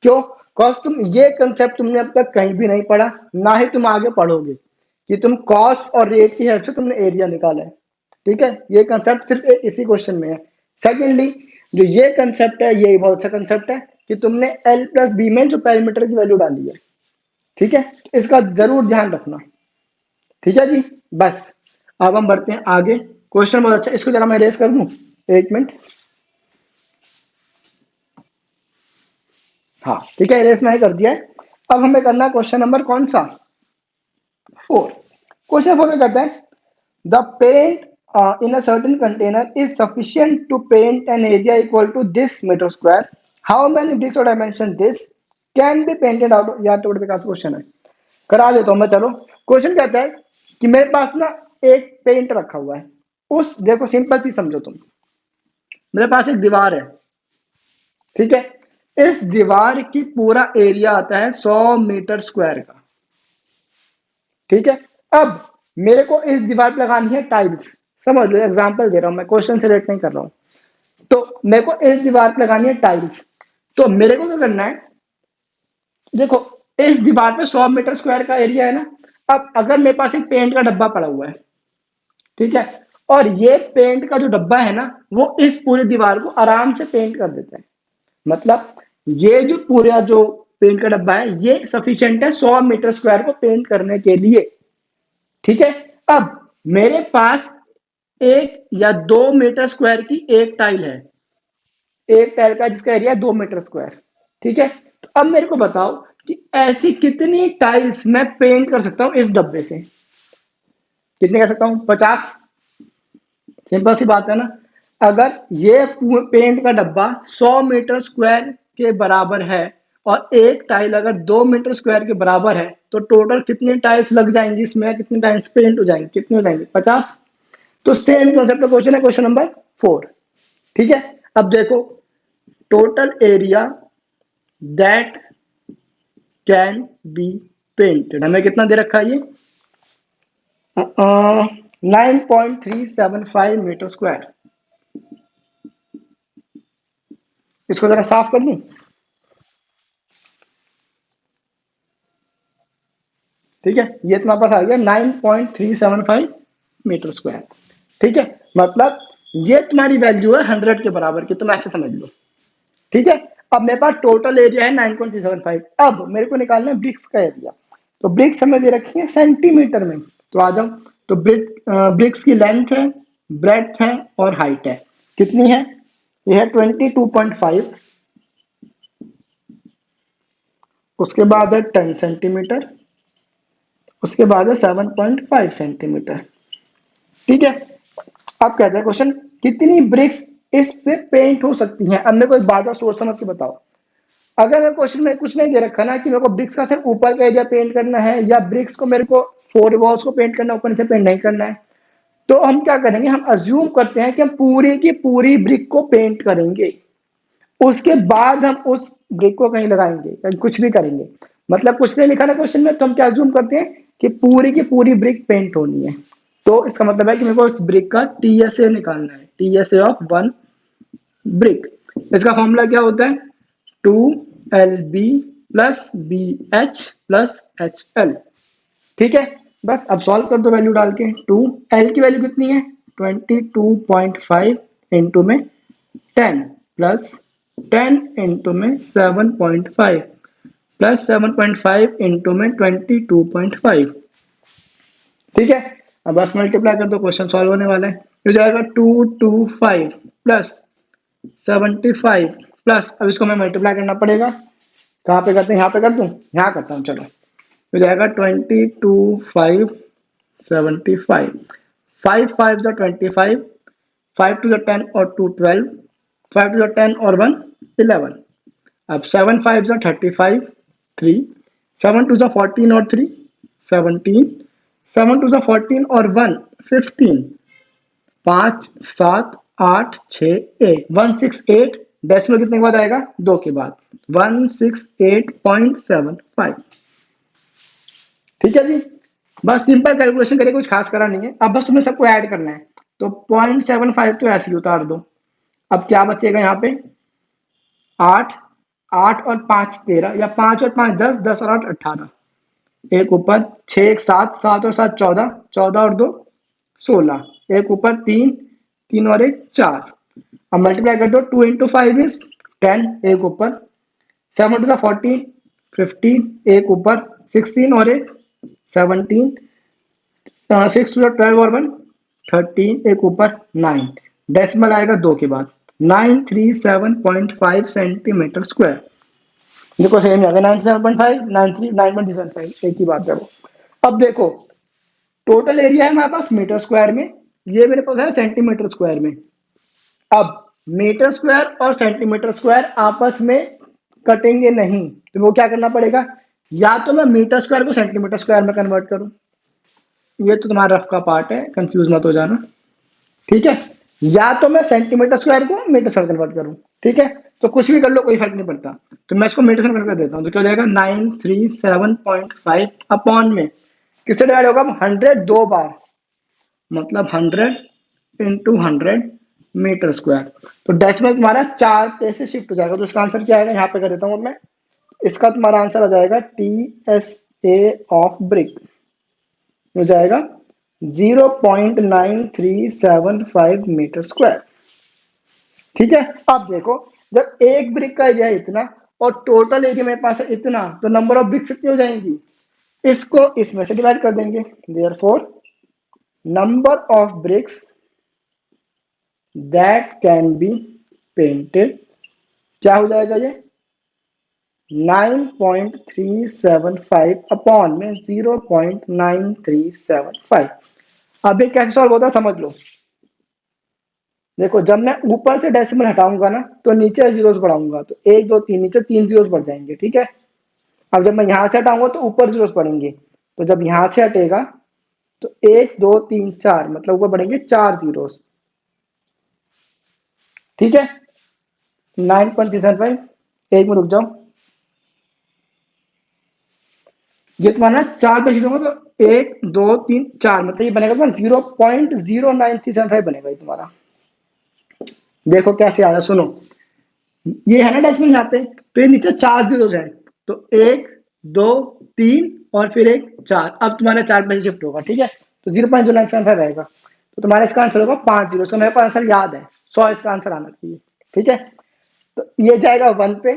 क्यों, कॉस तुम ये कंसेप्ट तुमने अब तक कहीं भी नहीं पढ़ा, ना ही तुम आगे पढ़ोगे, कि तुम कॉस और रेट की हेल्प से तुमने एरिया निकाला है। ठीक है, ये कंसेप्ट सिर्फ इसी क्वेश्चन में है। सेकेंडली, जो ये कंसेप्ट है ये बहुत अच्छा कंसेप्ट है कि तुमने L+B में जो पैरामीटर की वैल्यू डाली है। ठीक है, इसका जरूर ध्यान रखना। ठीक है जी, बस। अब हम बढ़ते हैं आगे। क्वेश्चन बहुत अच्छा, इसको जरा मैं रेस कर दूं, 1 मिनट। हाँ ठीक है, रेस मैंने कर दिया है। अब हमें करना क्वेश्चन नंबर कौन सा, 4। क्वेश्चन 4 में कहते हैं the paint in a certain container is sufficient to paint an area equal to this meter square. How many bricks or dimension this can be painted out? यार तो बड़े बेकार क्वेश्चन है, करा देता हूं मैं, चलो। क्वेश्चन कहता है कि मेरे पास ना एक पेंट रखा हुआ है, उस, देखो सिंपल चीज समझो तुम, मेरे पास एक दीवार है, ठीक है, इस दीवार की पूरा एरिया आता है 100 मीटर स्क्वायर का। ठीक है। अब मेरे को इस दीवार पे लगानी है टाइल्स, समझ लो एग्जांपल दे रहा हूं मैं, क्वेश्चन से रिलेट नहीं कर रहा हूं। तो मेरे को इस दीवार पे लगानी है टाइल्स, तो मेरे को क्या करना है, देखो इस दीवार पे 100 मीटर स्क्वायर का एरिया है ना। अब अगर मेरे पास एक पेंट का डब्बा पड़ा हुआ है, ठीक है, और ये पेंट का जो डब्बा है ना, वो इस पूरी दीवार को आराम से पेंट कर देता है, मतलब ये जो पूरा जो पेंट का डब्बा है ये सफिशिएंट है 100 मीटर स्क्वायर को पेंट करने के लिए। ठीक है। अब मेरे पास 1 या 2 मीटर स्क्वायर की एक टाइल है, एक टाइल का जिसका एरिया 2 मीटर स्क्वायर। ठीक है, तो अब मेरे को बताओ कि ऐसी कितनी टाइल्स मैं पेंट कर सकता हूँ इस डब्बे से। कितने कर सकता हूँ? 50। सिंपल सी बात है ना। अगर ये पेंट का डब्बा 100 मीटर स्क्वायर के बराबर है और एक टाइल अगर 2 मीटर स्क्वायर के बराबर है, तो टोटल कितनी टाइल्स लग जाएंगी इसमें, कितनी टाइल्स पेंट हो जाएंगी, कितनी हो जाएंगी? 50। तो सेम कॉन्सेप्ट का क्वेश्चन है, क्वेश्चन नंबर 4। ठीक है, अब देखो, total area that can be painted हमें कितना दे रखा है ये? 9.375 मीटर स्क्वायर। इसको जरा साफ कर दूं। ठीक है, ये तुम्हारे पास आ गया 9.375 मीटर स्क्वायर। ठीक है, मतलब ये तुम्हारी वैल्यू है 100 के बराबर की, तुम ऐसे समझ लो। ठीक है, अब मेरे पास टोटल एरिया है 9.375। अब मेरे को निकालना है ब्रिक्स का एरिया। तो ब्रिक्स हमें दे रखी है सेंटीमीटर में, तो आ जाओ। तो ब्रिक्स की लेंथ है, ब्रेड्थ है और हाइट है। कितनी है? ये है 22.5। उसके बाद है 10 सेंटीमीटर। उसके बाद है 7.5 सेंटीमीटर। ठीक है, अब कहते हैं क्वेश्चन, कितनी ब्रिक्स इस पे पेंट हो सकती हैं। अब मेरे को एक बात और सोच समझ के बताओ। अगर मेरे क्वेश्चन में कुछ नहीं दे रखा ना कि मेरे को ब्रिक्स का सिर्फ ऊपर का एरिया पेंट करना है, या ब्रिक्स को मेरे को 4 वॉल्स को पेंट करना है, ऊपर नीचे पेंट नहीं करना है, तो हम क्या करेंगे, हम अज्यूम करते हैं कि हम पूरी की पूरी ब्रिक को पेंट करेंगे। उसके बाद हम उस ब्रिक को कहीं लगाएंगे, कहीं कुछ भी करेंगे। मतलब कुछ नहीं लिखा ना क्वेश्चन में, तो हम क्या अज्यूम करते हैं कि पूरी की पूरी ब्रिक पेंट होनी है। तो इसका मतलब है कि मेरे को इस ब्रिक का टीएसए निकालना है, टीएसए ऑफ वन ब्रिक। इसका फॉर्मूला क्या होता है? 2LB plus BH plus HL। ठीक है, बस अब सॉल्व कर दो वैल्यू डाल के। 2L की वैल्यू कितनी है? 22.5 इंटू में 10 प्लस 10 इंटू में 7.5 प्लस 7.5 इंटू में 22.5। ठीक है, अब बस मल्टीप्लाई कर दो, क्वेश्चन सॉल्व होने वाला है। हो जाएगा 225 प्लस 75 प्लस, अब इसको मैं मल्टीप्लाई करना पड़ेगा। कहाँ पे करते हैं? यहाँ पे कर दूं? यहाँ करता हूँ, चलो। हो जाएगा 22 5 75। 5 5 5 टू द 10 और 2 12, 5 टू द 10 और 1 11। अब 7 5 35 3, 7 टू द 14 और 3 17, 7 टू द 14 और 1 15, 5 7 8 6 1 168। डेसिमल कितने के बाद आएगा? 2 के बाद। 168.75। ठीक है जी, बस सिंपल कैलकुलेशन करिए, कुछ खास करा नहीं है। अब बस तुम्हें सबको ऐड करना है। तो 0.75 तो ऐसे ही उतार दो। अब क्या बचेगा यहाँ पे? 8, 8 और 5 13, या 5 और 5 10, 10 और 8 18। एक ऊपर 6 1 7, 7 और 7 14, 14 और 2 16। एक ऊपर 3, 3 और 1 4। अब मल्टीप्लाई कर दो। 2 इंटू 5 इज 10। एक ऊपर 7 टू द 14 15। एक ऊपर 16 और एक 17। 6 टू द 12 और 1 13। एक ऊपर 9। डेसिमल आएगा 2 के बाद। 937.5 सेंटीमीटर स्क्वायर। देखो सेम है, 97.5 93 9.75 एक ही बात है वो। अब देखो, टोटल एरिया है हमारे पास मीटर स्क्वायर में, ये मेरे पास है सेंटीमीटर स्क्वायर में। अब मीटर स्क्वायर और सेंटीमीटर स्क्वायर आपस में कटेंगे नहीं, तो वो क्या करना पड़ेगा? या तो मैं मीटर स्क्वायर को सेंटीमीटर स्क्वायर में कन्वर्ट करूं। ये तो तुम्हारा रफ का पार्ट है, कंफ्यूज मत हो जाना। ठीक है, या तो मैं सेंटीमीटर स्क्वायर को मीटर स्क्वायर कन्वर्ट करूं। ठीक है, तो कुछ भी कर लो, कोई फर्क नहीं पड़ता। तो मैं इसको मीटर से कन्वर्ट कर देता हूँ, तो क्या हो जाएगा? 937.5 अपॉन में किससे डिवाइड होगा? 100 दो बार, मतलब 100 × 100 मीटर स्क्वायर। तो डेसिमल तुम्हारा 4 पे से शिफ्ट हो जाएगा। तो इसका आंसर क्या आएगा? यहाँ पे कर देता हूँ मैं। इसका तुम्हारा आंसर आ जाएगा TSA ऑफ ब्रिक हो जाएगा 0.9375 मीटर स्क्वायर। ठीक है, अब देखो, जब एक ब्रिक का एरिया है इतना और टोटल एरिया मेरे पास है इतना, तो नंबर ऑफ ब्रिक्स कितनी हो जाएंगी? इसको इसमें से डिवाइड कर देंगे। Therefore number of BRICS that can be painted क्या हो जाएगा ये 9.375 अपॉन में 0.9375। अब ये कैसे सॉल्व होता है समझ लो। देखो जब मैं ऊपर से डेसिमल हटाऊंगा ना तो नीचे जीरोस बढ़ाऊंगा, तो एक दो तीन, नीचे तीन जीरोस बढ़ जाएंगे, ठीक है। अब जब मैं यहां से हटाऊंगा तो ऊपर जीरोस बढ़ेंगे, तो जब यहां से हटेगा तो एक दो तीन चार, मतलब ऊपर बढ़ेंगे चार जीरोस, ठीक है। 9.375, एक में रुक जाओ, ये तुम्हारा चार पे जीरो तो एक दो तीन चार, मतलब ये बनेगा तुम्हारा 0.09375 बनेगा ये तुम्हारा। देखो कैसे आया, सुनो, ये है ना डेसिमल यहाँ पे, तो ये नीचे चार जीरो है, तो एक दो तीन और फिर एक चार, अब तुम्हारा चार पे शिफ्ट होगा, ठीक है। तो 0.097 आएगा, तो तुम्हारा इसका आंसर होगा 5 जीरो। तो मेरे को आंसर याद है 100 इसका आंसर आना चाहिए, ठीक है। तो ये जाएगा 1 पे।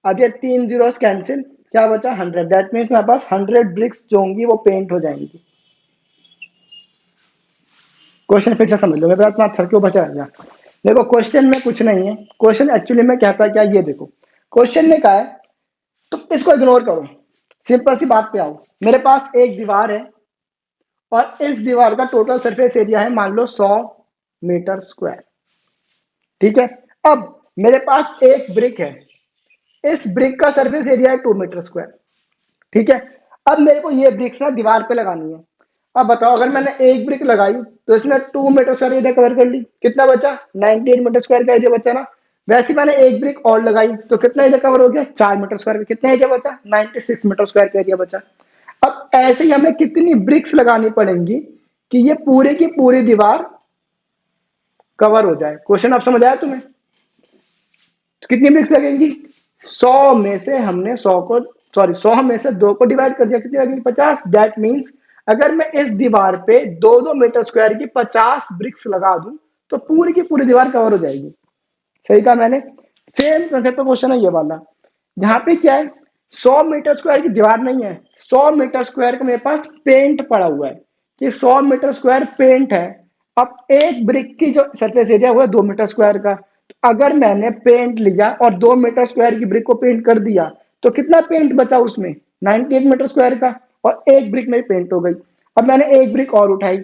अब ये तीन जीरो कैंसिल, क्या बचा 100, दैट मीन्स मेरे पास 100 ब्रिक्स जो होंगी वो पेंट हो जाएंगी। क्वेश्चन फिर से समझ लो, मेरे पास तुम्हारा सर के ऊपर चला गया। देखो क्वेश्चन में कुछ नहीं है, क्वेश्चन एक्चुअली में कहता है क्या, ये देखो क्वेश्चन ने कहा है, तो इसको इग्नोर करो, सिंपल सी बात पे आओ। मेरे पास एक दीवार है और इस दीवार का टोटल सरफेस एरिया है मान लो 100 मीटर स्क्वायर, ठीक है। अब मेरे पास एक ब्रिक है, इस ब्रिक का सरफेस एरिया है 2 मीटर स्क्वायर, ठीक है। अब मेरे को ये ब्रिक्स ना दीवार पे लगानी है। अब बताओ अगर मैंने एक ब्रिक लगाई तो इसने 2 मीटर स्क्वायर एरिया कवर कर ली, कितना बचा 98 मीटर स्क्वायर का एरिया बचा ना। वैसे मैंने एक ब्रिक और लगाई तो कितना एरिया कवर हो गया 4 मीटर स्क्वायर का, कितना एरिया बचा 96 मीटर स्क्वायर का एरिया बचा। अब ऐसे ही हमें कितनी ब्रिक्स लगानी पड़ेंगी कि ये पूरे की पूरी दीवार कवर हो जाए। क्वेश्चन आप समझ आया तुम्हें, तो कितनी ब्रिक्स लगेंगी, 100 में से हमने 100 को, सॉरी 100 में से 2 को डिवाइड कर दिया, कितनी लगेगी 50। दैट मीन्स अगर मैं इस दीवार पे 2-2 मीटर स्क्वायर की 50 ब्रिक्स लगा दूं तो पूरी की पूरी दीवार कवर हो जाएगी। सही कहा मैंने। सेम कंसेप्ट का क्वेश्चन है ये वाला। यहाँ पे क्या है, 100 मीटर स्क्वायर की दीवार नहीं है, 100 मीटर स्क्वायर का मेरे पास पेंट पड़ा हुआ है, कि 100 मीटर स्क्वायर पेंट है। अब एक ब्रिक की जो सरफेस एरिया हुआ है 2 मीटर स्क्वायर का, तो अगर मैंने पेंट लिया और 2 मीटर स्क्वायर की ब्रिक को पेंट कर दिया तो कितना पेंट बचा उसमें 98 मीटर स्क्वायर का, और एक ब्रिक मेरी पेंट हो गई। अब मैंने एक ब्रिक और उठाई,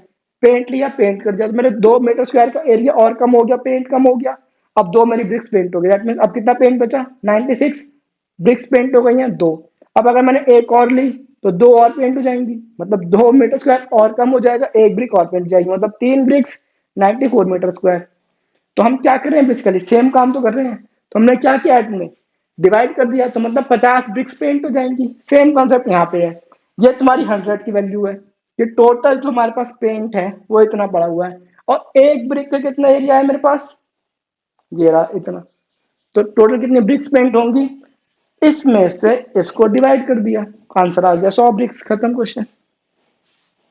पेंट लिया, पेंट कर दिया, तो मेरे 2 मीटर स्क्वायर का एरिया और कम हो गया, पेंट कम हो गया। अब दो मेरी ब्रिक्स पेंट हो गई, दैट मीन अब कितना पेंट बचा 96 ब्रिक्स पेंट हो गई हैं दो। अब अगर मैंने एक और ली तो दो और पेंट हो जाएंगी, मतलब 2 मीटर स्क्वायर और कम हो जाएगा, एक ब्रिक और पेंट हो जाएगी, मतलब तीन ब्रिक्स 94 मीटर स्क्वायर। तो हम क्या कर रहे हैं, बेसिकली सेम काम तो कर रहे हैं। तो हमने क्या किया, में डिवाइड कर दिया, तो मतलब 50 ब्रिक्स पेंट हो जाएंगी। सेम कॉन्सेप्ट यहाँ पे है, ये तुम्हारी 100 की वैल्यू है, कि टोटल जो हमारे पास पेंट है वो इतना पड़ा हुआ है, और एक ब्रिक का कितना एरिया है मेरे पास, ये रहा इतना। तो टोटल कितनी ब्रिक्स पेंट होंगी, इसमें से इसको डिवाइड कर दिया, आंसर आ गया 100 ब्रिक्स, खत्म क्वेश्चन।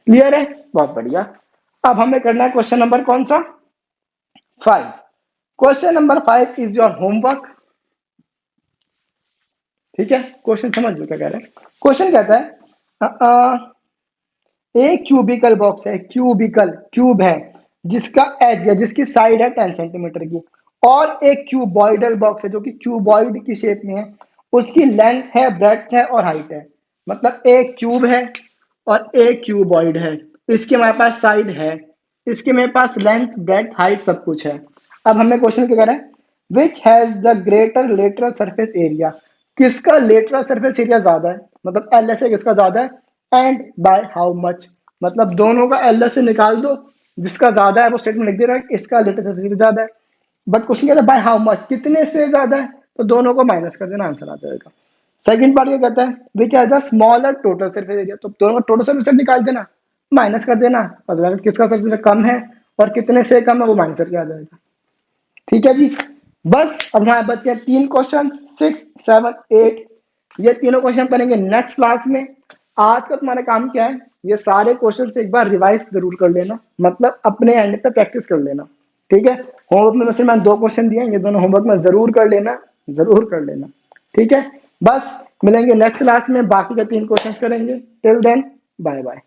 क्लियर है, बहुत बढ़िया। अब हमें करना है क्वेश्चन नंबर कौन सा 5। Question number 5 is your homework, ठीक है। क्वेश्चन समझ लो क्या कह रहे हैं। क्वेश्चन कहता है एक क्यूबिकल बॉक्स है, क्यूबिकल क्यूब है, जिसका एज है, जिसकी साइड है 10 सेंटीमीटर की, और एक क्यूबॉइडल बॉक्स है जो कि क्यूबॉइड की शेप में है, उसकी लेंथ है, ब्रेड्थ है और हाइट है। मतलब एक क्यूब है और एक क्यूबॉइड है, इसके हमारे पास साइड है, इसके मेरे पास लेंथ ब्रेड्थ हाइट सब कुछ है। अब हमें क्वेश्चन क्या कह रहा है, which has the greater lateral surface area, किसका लेटरल सरफेस एरिया ज्यादा है, मतलब एल से किसका ज्यादा है, एंड बाय हाउ मच, मतलब दोनों का एल से निकाल दो, जिसका ज्यादा है वो स्टेटमेंट लिख दे रहा है कि इसका लेटरल सरफेस एरिया ज्यादा है। बट क्वेश्चन कहता है बाय हाउ मच, कितने से ज्यादा है, तो दोनों को माइनस कर देना, आंसर आ जाएगा। सेकंड पार्ट ये कहता है which has the smaller total surface area, तो दोनों का टोटल सरफेस निकाल देना, माइनस कर देना, मतलब किसका सरफेस एरिया कम है और कितने से कम है वो माइनस करके आ जाएगा। ठीक है जी। बस अब हमारे बच्चे हैं तीन क्वेश्चन, 6, 7, 8, ये तीनों क्वेश्चन करेंगे नेक्स्ट क्लास में। आज का तुम्हारा काम क्या है, ये सारे क्वेश्चन एक बार रिवाइज जरूर कर लेना, मतलब अपने एंड पे प्रैक्टिस कर लेना, ठीक है। होमवर्क में वैसे मैंने दो क्वेश्चन दिए, ये दोनों होमवर्क में जरूर कर लेना, जरूर कर लेना, ठीक है। बस मिलेंगे नेक्स्ट क्लास में, बाकी के तीन क्वेश्चन करेंगे। Till then bye bye.